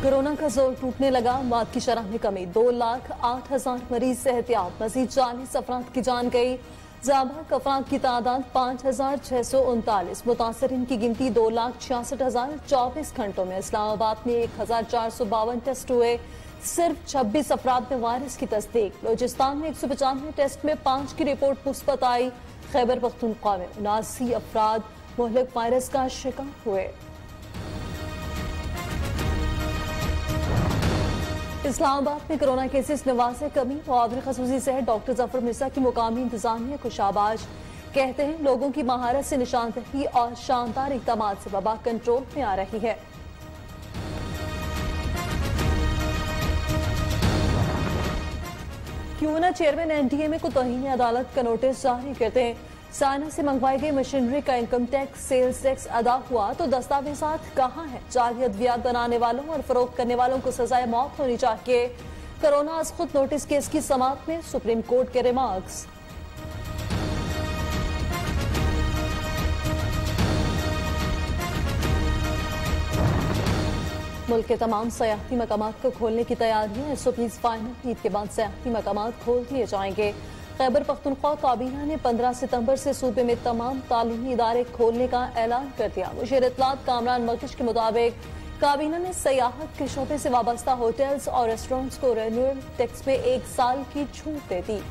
Corona का जोर टूटने लगा, मौत की शरह में कमी। 2,08,000 मरीज से एहतियात, मजीद 40 अफराद की जान गई। जाबाक अफराद की तादाद 5,639। मुतासरीन की गिनती 2,66,024 घंटों में। इस्लामाबाद में 1,452 टेस्ट हुए, सिर्फ 26 अफराद में वायरस की तस्दीक। बलूचिस्तान में 195 टेस्ट में 5 की रिपोर्ट मुस्बत आई। खैबर पख्तूनख्वा में 79 अफराद मुहलिक वायरस का शिकार हुए। इस्लामाबाद में कोरोना केसेस में वाज़ेह कमी। मुआविन खसूसी से डॉक्टर जफर मिर्जा की मुकामी इंतजामिया को शाबाश। कहते हैं लोगों की महारत से निशानदही और शानदार इक़दाम से वबा कंट्रोल में आ रही है। क्यों न चेयरमैन एनडीएमए को तौहीन अदालत का नोटिस जारी करते हैं। चाइना से मंगवाई गई मशीनरी का इनकम टैक्स, सेल्स टैक्स अदा हुआ तो दस्तावेजात कहाँ हैं? जाली अद्वियात बनाने वालों और फरोख्त करने वालों को सजाए मौत होनी चाहिए। कोरोना आज खुद नोटिस केस की समाअत में सुप्रीम कोर्ट के रिमार्क्स। मुल्क के तमाम सयाहती मकामात को खोलने की तैयारियां। एसओपीज फाइनल, ईद के बाद सयाहती मकामात खोल दिए जाएंगे। खैबर पख्तूनख्वा काबीना ने 15 सितंबर से सूबे में तमाम तालीमी इदारे खोलने का ऐलान कर दिया। मुशीर इत्तलात कामरान मकश के मुताबिक काबीना ने सयाहत के शोबे से वाबस्ता होटल्स और रेस्टोरेंट्स को रिन्यूअल टैक्स में 1 साल की छूट दे दी।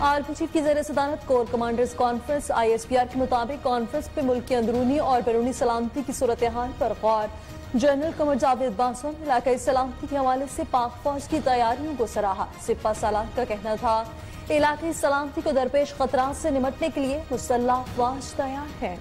आर्मी चीफ की ज़ेर सदारत कोर कमांडर्स कॉन्फ्रेंस। ISPR के मुताबिक कॉन्फ्रेंस पे मुल्क की अंदरूनी और बैरूनी सलामती की सूरत हाल पर गौर। जनरल कमर जावेद बासो ने इलाकाई सलामती के हवाले से पाक फौज की तैयारियों को सराहा। सिपा सालार का कहना था इलाकाई सलामती को दरपेश खतरात से निमटने के लिए मुसल्लह अफवाज तैयार है।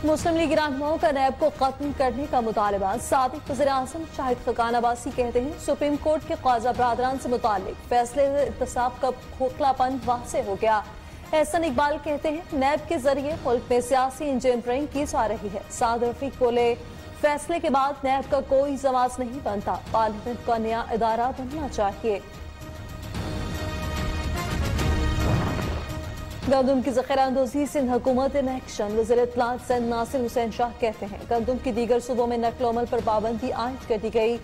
मुस्लिम लीग रहनुमाओं का नैब को खत्म करने का मुतालबा। साबिक वज़ीर-ए-आज़म शाहिद खकान अब्बासी कहते हैं सुप्रीम कोर्ट के ख्वाजा बरादरान से मुताल्लिक फैसले इत्तेसाब का खोखलापन वाज़ेह हो गया। एहसन इकबाल कहते हैं नैब के जरिए मुल्क में सियासी इंजीनियरिंग की जा रही है। साद रफीक बोले फैसले के बाद नैब का कोई जवाब नहीं बनता, पार्लियामेंट का नया इदारा बनना चाहिए। गंदुम की ज़ख़ीराअंदोज़ी सिंध हुकूमत इन एक्शन। वज़ीर इत्तलात सिंध नासिर हुसैन शाह कहते हैं गंदुम की दीगर सूबों में नक्ल अमल पर पाबंदी आयद कर दी गई।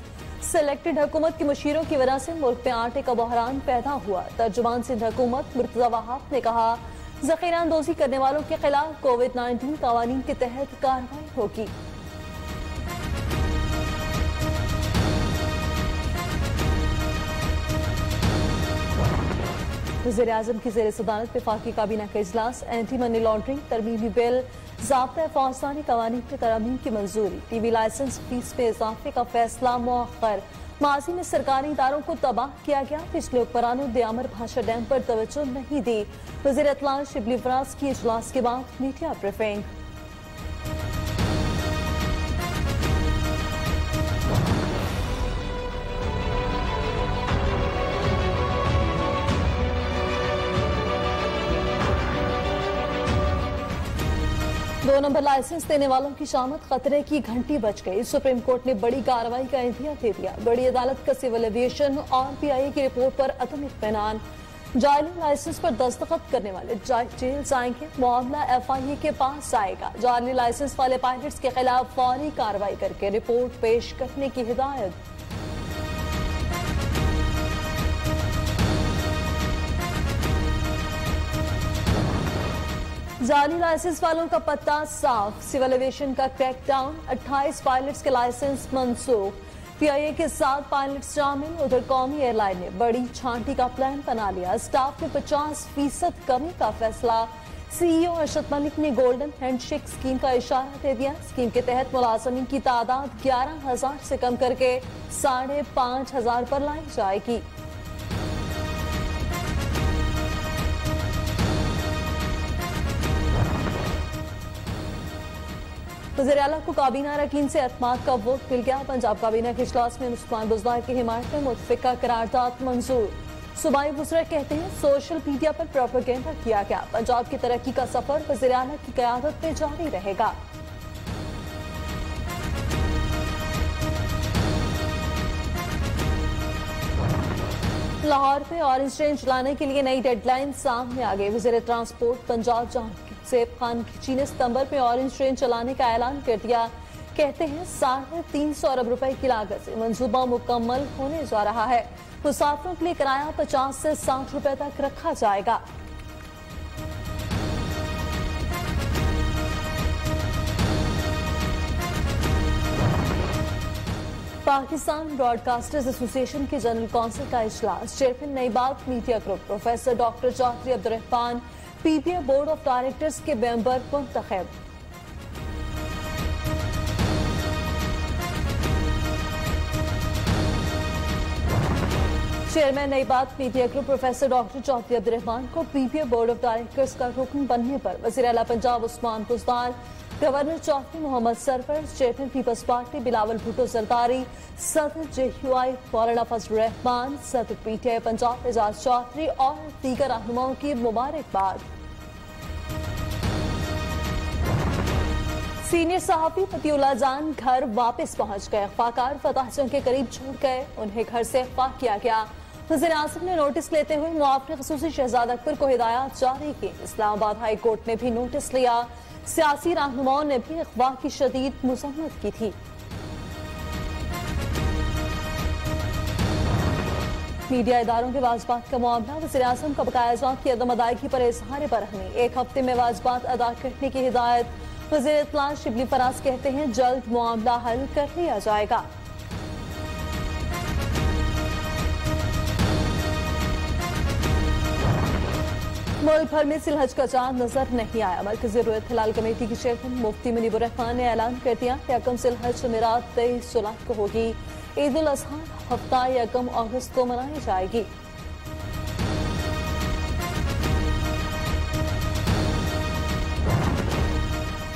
सिलेक्टेड हुकूमत की मुशीरों की वजह से मुल्क में आटे का बहरान पैदा हुआ। तर्जुमान सिंध हुकूमत मुर्तज़ा वहाब ने कहा ज़ख़ीराअंदोज़ी करने वालों के खिलाफ कोविड-19 क़वानीन के तहत कार्रवाई होगी। वज़ीर-ए-आज़म की ज़ेर सदारत वफ़ाक़ी काबीना का इजलास। एंटी मनी लॉन्ड्रिंग तरमीमी बिल, ज़ाब्ता फौजदारी क़वानीन की तरमीम की मंजूरी। टीवी लाइसेंस फीस में इजाफे का फैसला मुअख्खर। माजी में सरकारी इदारों को तबाह किया गया। पिछले हुक्मरानों दयामर भाषा डैम पर तवज्जो नहीं दी। वज़ीर इत्तलात शिबली फराज की इजलास के बाद मीडिया ब्रीफिंग। दो नंबर लाइसेंस देने वालों की शामत, खतरे की घंटी बज गई। सुप्रीम कोर्ट ने बड़ी कार्रवाई का इंतज़ार दे दिया। बड़ी अदालत का सिविल एविएशन और PIA की रिपोर्ट पर अदम इत्मीनान। जाली लाइसेंस पर दस्तखत करने वाले जेल जाएंगे। मामला FIA के पास आएगा। जाली लाइसेंस वाले पायलट्स के खिलाफ फौरी कार्रवाई करके रिपोर्ट पेश करने की हिदायत। जाली लाइसेंस वालों का पत्ता साफ। सिविल एविएशन का क्रैकडाउन। 28 पायलट्स के लाइसेंस मनसूख। PIA के 7 पायलट्स शामिल। उधर कौमी एयरलाइन ने बड़ी छांटी का प्लान बना लिया। स्टाफ में 50% कमी का फैसला। CEO अरशद मलिक ने गोल्डन हैंडशेक स्कीम का इशारा दे दिया। स्कीम के तहत मुलाजमीन की तादाद 11,000 से कम करके 5,500 पर लाई जाएगी। वज़ीर-ए-आला को काबीना अरकान से एतमाद का वोट मिल गया। पंजाब काबीना के इजलास में उस्मान बुज़दार की हिमायत में मुतफ़िका करारदाद मंजूर। सूबाई वज़ीर कहते हैं सोशल मीडिया पर प्रोपेगेंडा किया गया। पंजाब की तरक्की का सफर वज़ीर आला की क़यादत में जारी रहेगा। लाहौर में ऑरेंज ट्रेन चलाने के लिए नई डेडलाइन सामने आ गई। वज़ीर ट्रांसपोर्ट पंजाब जहांगीर खान खिची ने सितंबर में ऑरेंज ट्रेन चलाने का ऐलान कर दिया। कहते हैं 350 अरब रुपए की लागत से मंसूबा मुकम्मल होने जा रहा है। मुसाफिरों के लिए किराया 50 से 60 रुपए तक रखा जाएगा। पाकिस्तान ब्रॉडकास्टर्स एसोसिएशन के जनरल काउंसिल का इजलास। Chairman Nai Baat media group professor doctor Chaudhry Abdurrahman PPA board of directors के मेंबर मुंतखब। Chairman Nai Baat media group professor doctor Chaudhry Abdurrahman को पीपीए बोर्ड ऑफ डायरेक्टर्स का रुकन बनने पर वज़ीर आला Punjab Usman Buzdar, governor Chaudhry Mohammad Sarwar, chairman peoples party Bilawal Bhutto Zardari, सदर जेयूआई मौलाना फजल रहमान, सदर पीटीआई पंजाब एजाज चौधरी और दीगर रहनुमाओं की मुबारकबाद। सीनियर सहाफ़ी फतीउल्लाह जान घर वापस पहुंच गए। अखबाकार फतह जंग के करीब छूट गए, उन्हें घर से अगवा किया गया। वज़ीर आज़म ने नोटिस लेते हुए मुआफ़िन ख़ुसूसी शहजाद अकबर को हिदायत जारी की। इस्लामाबाद हाई कोर्ट ने भी नोटिस लिया। सियासी रहनुमाओं ने भी अगवा की शदीद मुज़म्मत की थी। मीडिया इदारों के वाजबात का मामला। वज़ीर आज़म का बकाया जात की अदम अदायगी पर इज़हार बरहमी। 1 हफ्ते में वाजबात अदा करने की हिदायत। वज़ीर इत्तला शिबली फराज कहते हैं जल्द मामला हल कर लिया जाएगा। मुल्क भर में सिलहज का चांद नजर नहीं आया। मरकजी रुयत हिलाल कमेटी की चेयरमैन मुफ्ती मुनीबुर रहमान ने ऐलान कर दिया कि यकम सिलहज जमेरात 23 जुलाई को होगी। ईद उल अज़हा हफ्ता 1 अगस्त को मनाई जाएगी।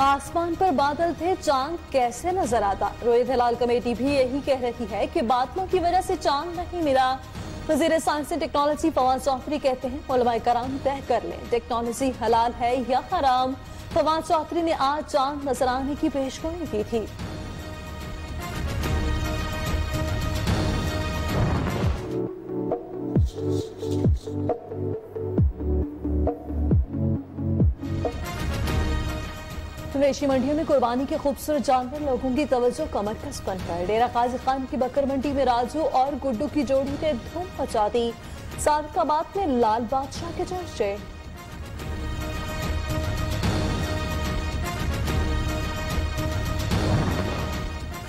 आसमान पर बादल थे, चांद कैसे नजर आता। रुयत हिलाल कमेटी भी यही कह रही है कि बादलों की वजह से चांद नहीं मिला। वज़ीर science and technology Fawad Chaudhry कहते हैं उलमाए कराम तय कर लें टेक्नोलॉजी हलाल है या हराम। फवाद चौधरी ने आज चांद नजर आने की पेशगोई की थी। मवेशी मंडियों में कुर्बानी के खूबसूरत जानवर लोगों की तवज्जो का मरकज बनकर। डेरा गाजी खान की बकर मंडी में राजू और गुड्डू की जोड़ी ने धूम मचा दी। सादकाबाद में लाल बादशाह के चर्चे।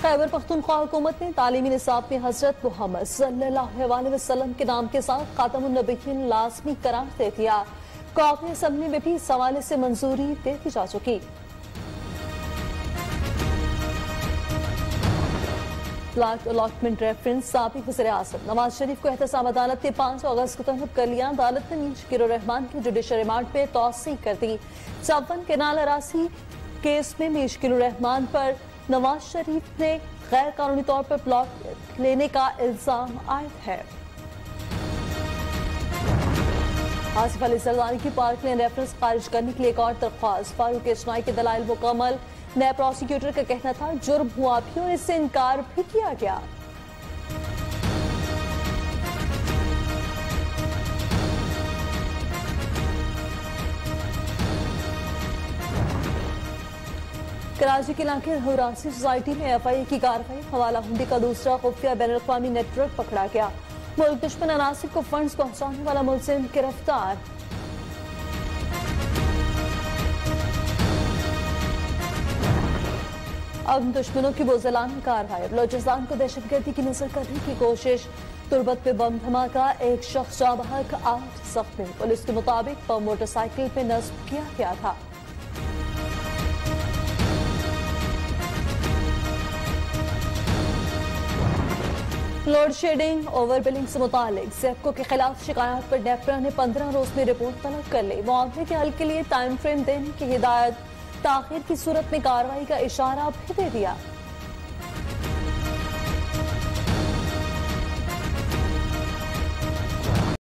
खैबर पख्तूनख्वा हुकूमत ने तालीमी निसाब में हजरत मोहम्मद सल्लल्लाहु अलैहि वसल्लम के नाम के साथ खातमुन नबीयीन लाजमी करार दे दिया। कौमी असम्बली में भी इस हवाले से मंजूरी दे दी जा चुकी। Black allotment reference. साबिक वज़ीर आज़म नवाज शरीफ को एहतसाब अदालत ने 5 अगस्त को तलब कर लिया। अदालत ने मीर शकीरुर रहमान की जुडिशल रिमांड पे तौसीह कर दी। 54 केनाल अरासी केस में मीर शकीरुर रहमान पर नवाज शरीफ ने गैर कानूनी तौर पर प्लॉट लेने का इल्जाम आयद है। आसिफ अली जरदारी की पार्क लेन रेफरेंस खारिज करने के लिए एक और दरख्वास्त। फारूक इस्माइल के दलाइल मुकम्मल। नए प्रोसिक्यूटर का कहना था जुर्म हुआ भी और इससे इनकार भी किया गया। कराची के इलाके हुरासी सोसाइटी में एफआईए की कार्रवाई। हवाला हुंडी का दूसरा खुफिया बैनुल-अक़वामी नेटवर्क पकड़ा गया। मुल्क दुश्मन अनासिर को फंड्स पहुंचाने वाला मुलजिम गिरफ्तार। अब दुश्मनों की बुज़दिलाना कार्रवाई। बलोचिस्तान को दहशतगर्दी की नजर करने की कोशिश। तुरबत पे बम धमाका, एक शख्स जाँ बहक, 8 जख्मी। पुलिस के मुताबिक बम मोटरसाइकिल पे नस्ब किया गया था। लोड शेडिंग, ओवर बिलिंग से मुतालिक ज़ेप्को के खिलाफ शिकायत पर नेपरा ने 15 रोज में रिपोर्ट तलब कर ली। मामले के हल के लिए टाइम फ्रेम देने की हिदायत। ताखीर की सूरत में कार्रवाई का इशारा भी दे दिया।